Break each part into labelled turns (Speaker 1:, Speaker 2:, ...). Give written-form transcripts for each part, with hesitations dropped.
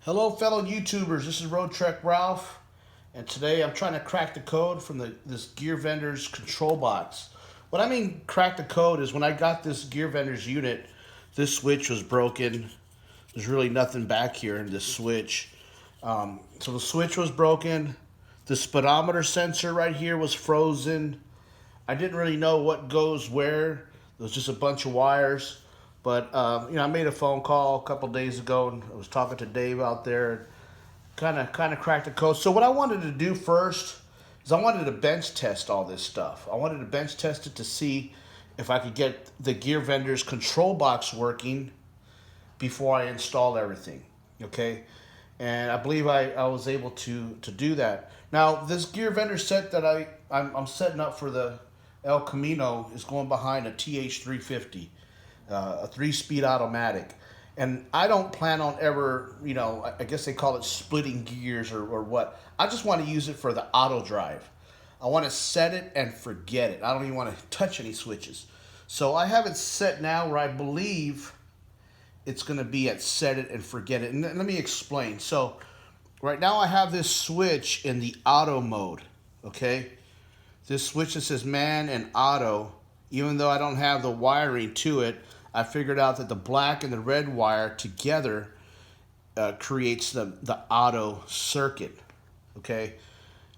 Speaker 1: Hello fellow YouTubers, this is Road Trek Ralph, and today I'm trying to crack the code from this gear vendor's control box. What I mean crack the code is when I got this gear vendor's unit, this switch was broken. There's really nothing back here in this switch. So the switch was broken. The speedometer sensor right here was frozen. I didn't really know what goes where. There was just a bunch of wires. But, I made a phone call a couple days ago, and I was talking to Dave out there, kind of cracked the code. So what I wanted to do first is I wanted to bench test all this stuff. I wanted to bench test it to see if I could get the gear vendor's control box working before I installed everything, okay? And I believe I was able to do that. Now, this gear vendor set that I'm setting up for the El Camino is going behind a TH350. A 3-speed automatic, and I don't plan on ever, I guess they call it splitting gears or what. I just want to use it for the auto drive. I want to set it and forget it. I don't even want to touch any switches. So I have it set now where I believe it's going to be at set it and forget it. And let me explain. So right now I have this switch in the auto mode, okay? This switch that says man and auto, even though I don't have the wiring to it, I figured out that the black and the red wire together creates the auto circuit, okay?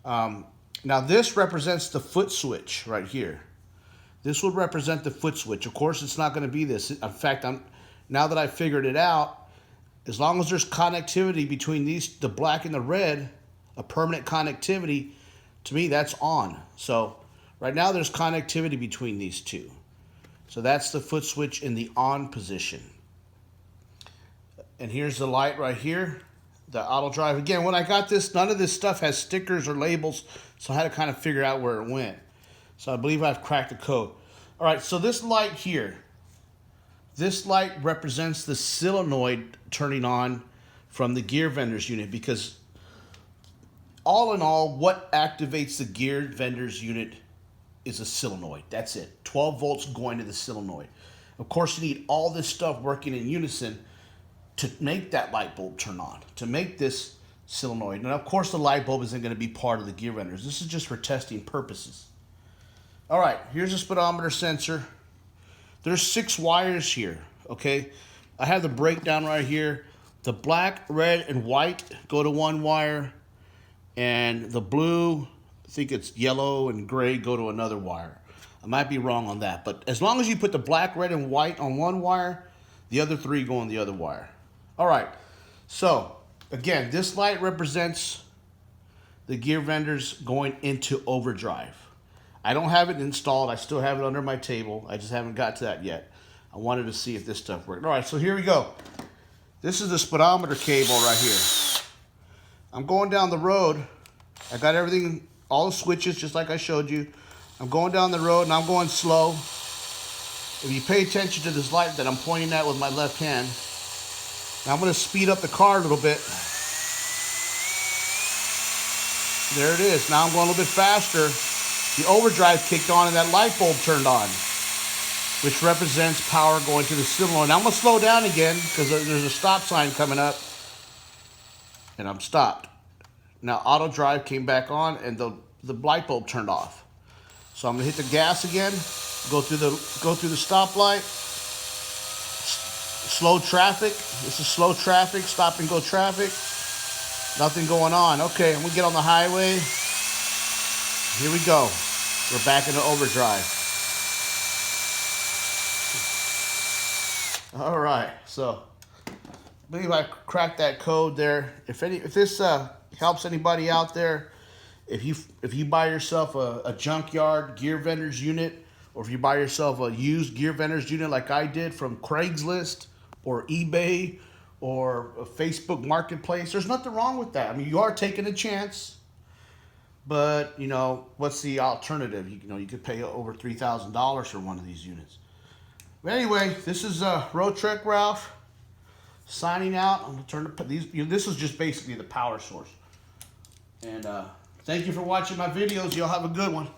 Speaker 1: Now this represents the foot switch right here. This would represent the foot switch. Of course, it's not going to be this. In fact, now that I figured it out, as long as there's connectivity between the black and the red, a permanent connectivity, to me, that's on. So right now there's connectivity between these two. So that's the foot switch in the on position. And here's the light right here, the auto drive. Again, when I got this, none of this stuff has stickers or labels, so I had to kind of figure out where it went. So I believe I've cracked the code. All right, so this light here, this light represents the solenoid turning on from the gear vendor's unit, because all in all, what activates the gear vendor's unit is a solenoid. That's it. 12 volts going to the solenoid. Of course, you need all this stuff working in unison to make that light bulb turn on, to make this solenoid. And of course, the light bulb isn't going to be part of the gear vendors. This is just for testing purposes. All right, here's a speedometer sensor. There's 6 wires here, okay? I have the breakdown right here. The black, red, and white go to one wire, and the blue, I think it's yellow and gray, go to another wire. I might be wrong on that, but as long as you put the black, red, and white on one wire, the other 3 go on the other wire. All right, so again, this light represents the gear vendors going into overdrive. I don't have it installed. I still have it under my table. I just haven't got to that yet. I wanted to see if this stuff worked. All right, so here we go. This is the speedometer cable right here. I'm going down the road. I got everything, all the switches, just like I showed you. I'm going down the road and I'm going slow. If you pay attention to this light that I'm pointing at with my left hand, now I'm going to speed up the car a little bit. There it is. Now I'm going a little bit faster. The overdrive kicked on and that light bulb turned on, which represents power going to the solenoid. Now I'm going to slow down again because there's a stop sign coming up, and I'm stopped. Now auto drive came back on and the light bulb turned off. So I'm gonna hit the gas again, go through the stoplight, slow traffic. This is slow traffic, stop and go traffic. Nothing going on. Okay, I'm gonna get on the highway. Here we go. We're back into overdrive. All right, so I believe I cracked that code there. If this helps anybody out there, if you buy yourself a junkyard gear vendor's unit, or if you buy yourself a used gear vendor's unit like I did from Craigslist or eBay or a Facebook Marketplace, there's nothing wrong with that. I mean, you are taking a chance, but what's the alternative? You could pay over $3,000 for one of these units. But anyway, this is Road Trek Ralph signing out. I'm gonna turn these. This is just basically the power source. And thank you for watching my videos. Y'all have a good one.